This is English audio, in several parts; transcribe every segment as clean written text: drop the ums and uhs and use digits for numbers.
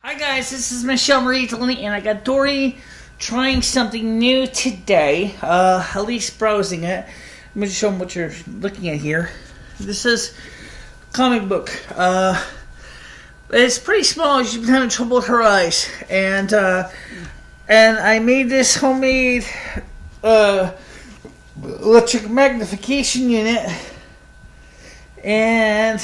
Hi guys, this is MicheleMarieDalene, and I got Dory trying something new today, at least browsing it. Let me just show them what you're looking at here. This is a comic book. It's pretty small. She's been having trouble with her eyes, and I made this homemade electric magnification unit. And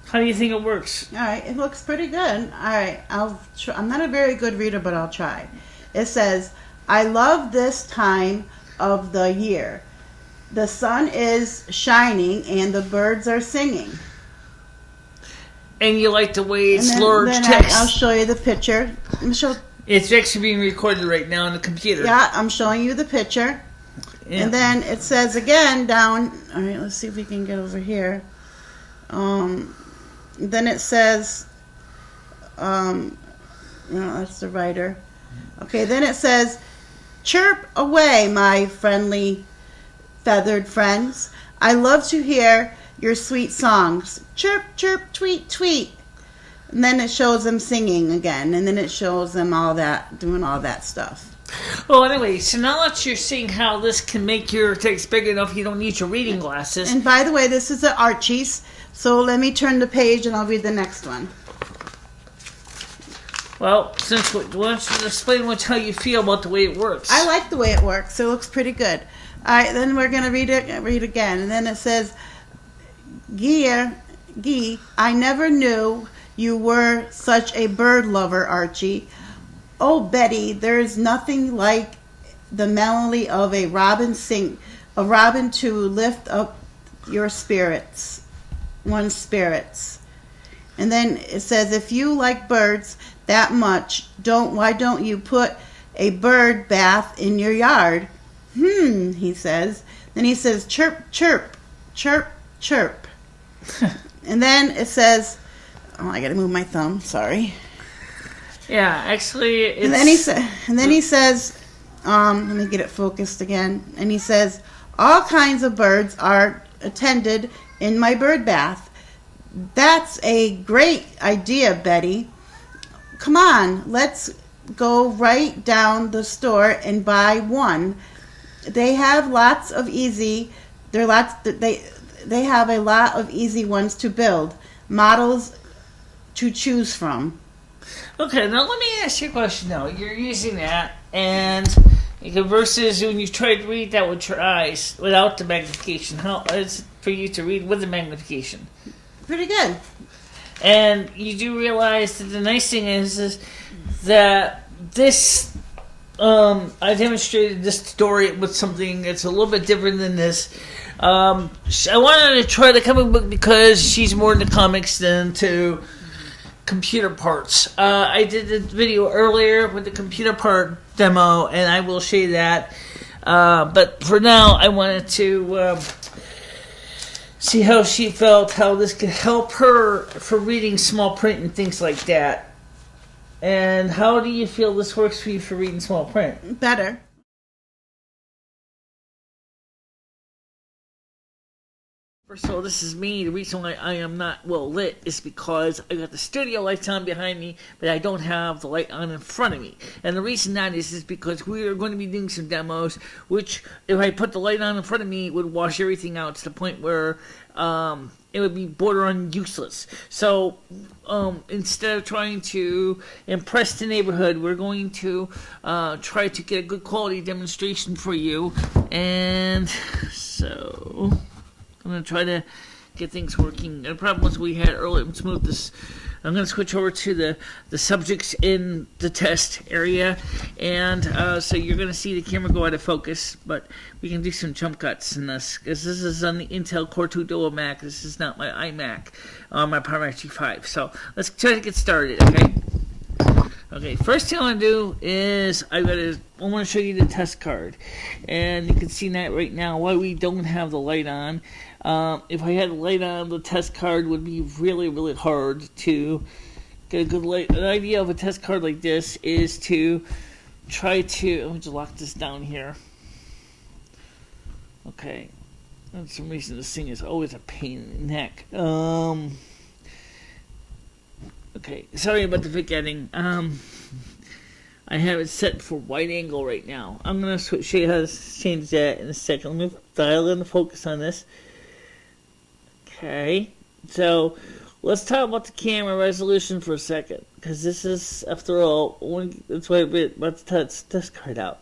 how do you think it works? All right, it looks pretty good. All right, I'm not a very good reader, but I'll try. It says, I love this time of the year. The sun is shining and the birds are singing. And you like the way it's then large text. I'll show you the picture. It's actually being recorded right now on the computer. Yeah, I'm showing you the picture. Yeah. And then it says again down. All right, let's see if we can get over here. Then it says, no, that's the writer. Okay, then it says, chirp away, my friendly feathered friends. I love to hear your sweet songs. Chirp, chirp, tweet, tweet. And then it shows them singing again, and then it shows them all that, doing all that stuff. Well, anyway, so now that you're seeing how this can make your text big enough you don't need your reading glasses. And by the way, this is the Archie's. So let me turn the page and I'll read the next one. Well, why don't you explain how you feel about the way it works? I like the way it works. It looks pretty good. All right, then we're going to read again. And then it says, Guy, I never knew you were such a bird lover, Archie. Oh, Betty, there's nothing like the melody of a robin to lift up your spirits. One's spirits. And then it says, if you like birds that much, why don't you put a bird bath in your yard? He says. Then he says, chirp, chirp, chirp, chirp. And then it says, I gotta move my thumb, sorry. Yeah, actually it's... And then he says, let me get it focused again. And he says, all kinds of birds are attended in my bird bath. That's a great idea, Betty. Come on, let's go right down the store and buy one. They have lots of easy. They have a lot of easy ones to build, models to choose from. Okay, now let me ask you a question. Now you're using that, and versus when you try to read that with your eyes without the magnification, how is it for you to read with the magnification? Pretty good. And you do realize that the nice thing is that this, I demonstrated this story with something that's a little bit different than this. I wanted to try the comic book because she's more into comics than to computer parts. I did a video earlier with the computer part demo, and I will show you that. But for now, I wanted to see how she felt, how this could help her for reading small print and things like that. And how do you feel this works for you for reading small print? Better. First of all, this is me. The reason why I am not well lit is because I got the studio lights on behind me, but I don't have the light on in front of me. And the reason that is because we are going to be doing some demos, which if I put the light on in front of me, it would wash everything out to the point where it would be borderline useless. So instead of trying to impress the neighborhood, we're going to try to get a good quality demonstration for you. And so I'm going to try to get things working. The problem was we had earlier. Let's move this. I'm going to switch over to the subjects in the test area. And so you're going to see the camera go out of focus. But we can do some jump cuts in this. Because this is on the Intel Core 2 Duo Mac. This is not my iMac. My Power Mac G5. So let's try to get started, okay? Okay, first thing I want to do is I want to show you the test card. And you can see that right now why we don't have the light on. If I had the light on, the test card would be really, really hard to get a good light. An idea of a test card like this is to try to... Let me just lock this down here. Okay. For some reason this thing is always a pain in the neck. Okay, sorry about the forgetting. I have it set for wide angle right now. I'm going to show you how to change that in a second. Let me dial in the focus on this. Okay, so let's talk about the camera resolution for a second, because this is, after all, that's why I'm about to touch this card out.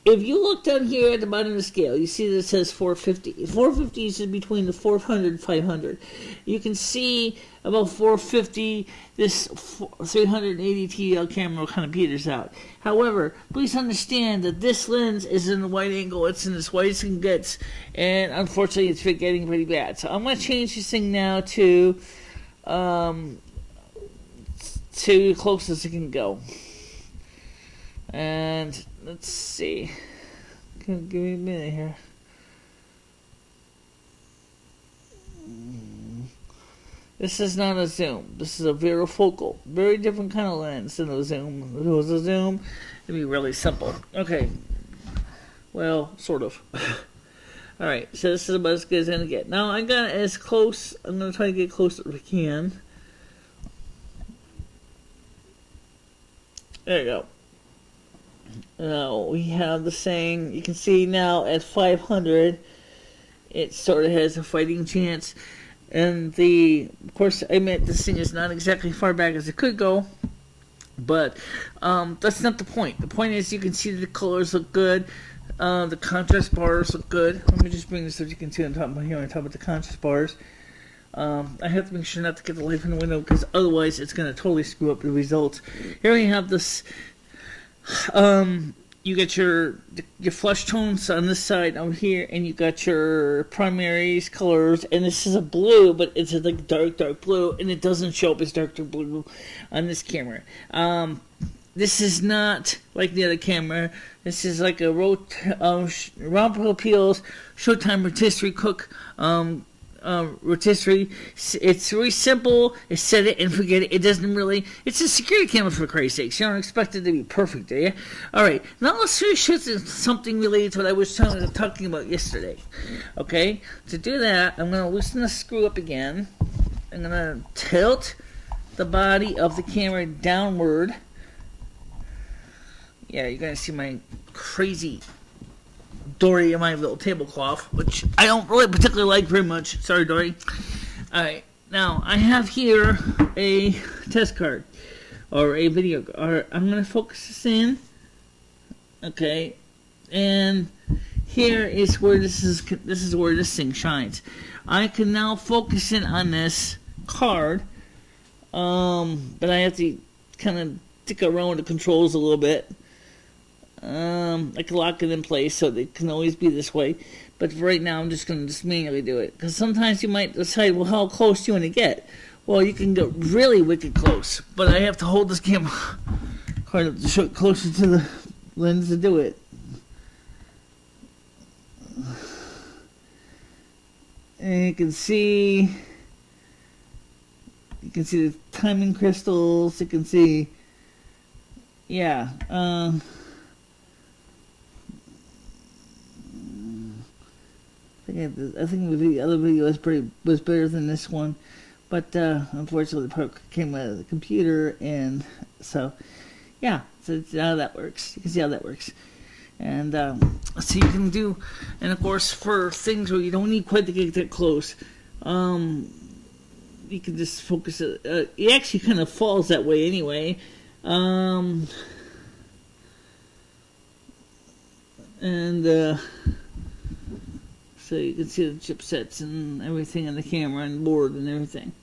If you look down here at the bottom of the scale, you see that it says 450. 450 is between the 400 and 500. You can see about 450, this 380 TL camera kind of peters out. However, please understand that this lens is in the wide angle. It's in as wide as it can get, and unfortunately it's getting pretty bad. So I'm going to change this thing now to the closest it can go. And let's see. Give me a minute here. This is not a zoom. This is a varifocal. Very different kind of lens than a zoom. If it was a zoom, it'd be really simple. Okay. Well, sort of. Alright, so this is about as good as I'm going to get. Now, I got as close. I'm going to try to get close as I can. There you go. Now we have the saying, you can see now at 500 it sort of has a fighting chance, and of course I admit this thing is not exactly far back as it could go, but that's not the point. The point is you can see the colors look good, the contrast bars look good. Let me just bring this so you can see on top of here on top of the contrast bars. I have to make sure not to get the light from the window, because otherwise it's going to totally screw up the results. Here we have this. You get your flush tones on this side over here, and you got your primaries colors, and this is a blue, but it's a like dark blue, and it doesn't show up as dark blue on this camera. This is not like the other camera. This is like a Round Peel's Showtime rotisserie cook rotisserie. It's really simple. It's set it and forget it. It doesn't really. It's a security camera, for Christ's sakes. You don't expect it to be perfect, do you? All right. Now let's switch to something related to what I was talking about yesterday. Okay. To do that, I'm going to loosen the screw up again. I'm going to tilt the body of the camera downward. Yeah, you're going to see my crazy Dory and my little tablecloth, which I don't really particularly like very much. Sorry, Dory. Alright, now I have here a test card, or a video, or I'm going to focus this in. Okay, and here is where this is where this thing shines. I can now focus in on this card, but I have to kind of tick around with the controls a little bit. I can lock it in place so it can always be this way, but for right now I'm just going to manually do it, because sometimes you might decide, well, how close do you want to get? Well, you can get really wicked close, but I have to hold this camera closer to the lens to do it. And you can see the timing crystals. You can see, yeah. I think the other video was better than this one, but unfortunately the part came out of the computer, and so yeah, so that's how that works. You can see how that works, and so you can do, and of course for things where you don't need quite to get that close, you can just focus it. It actually kind of falls that way anyway, and. So you can see the chipsets and everything on the camera and board and everything.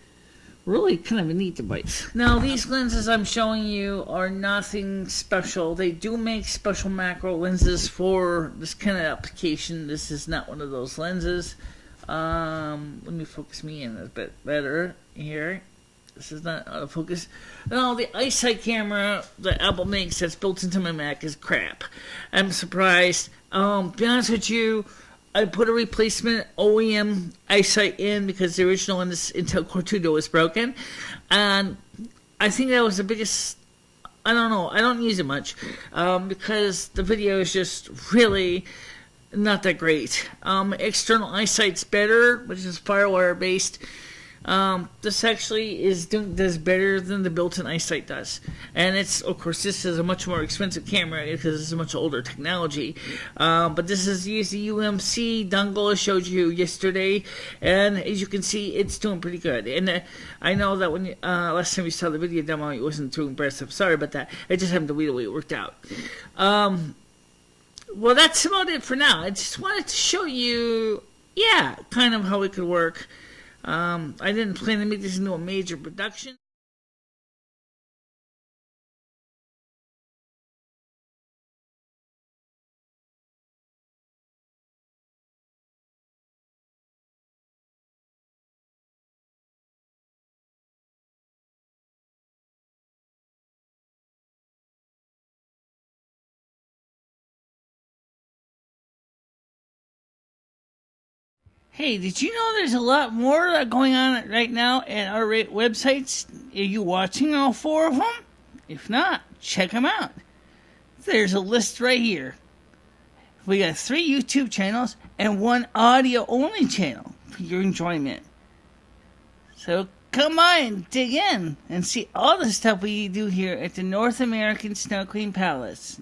Really kind of a neat device. Now these lenses I'm showing you are nothing special. They do make special macro lenses for this kind of application. This is not one of those lenses. Let me focus me in a bit better here. This is not autofocus. No, the eyesight camera that Apple makes that's built into my Mac is crap. I'm surprised. Be honest with you, I put a replacement OEM eyesight in because the original in this Intel Core 2 was broken, and I think that was the biggest. I don't know. I don't use it much because the video is just really not that great. External eyesight's better, which is FireWire based. This actually does better than the built-in eyesight does, and it's, of course, this is a much more expensive camera because it's a much older technology. But this is the UMC dongle I showed you yesterday, and as you can see, it's doing pretty good. And I know that when last time you saw the video demo, it wasn't too impressive. Sorry about that. I just happened to read the way it worked out. Well, that's about it for now. I just wanted to show you, kind of how it could work. I didn't plan to make this into a major production. Hey, did you know there's a lot more going on right now at our websites? Are you watching all 4 of them? If not, check them out. There's a list right here. We got 3 YouTube channels and 1 audio-only channel for your enjoyment. So come on, dig in and see all the stuff we do here at the North American Snow Queen Palace.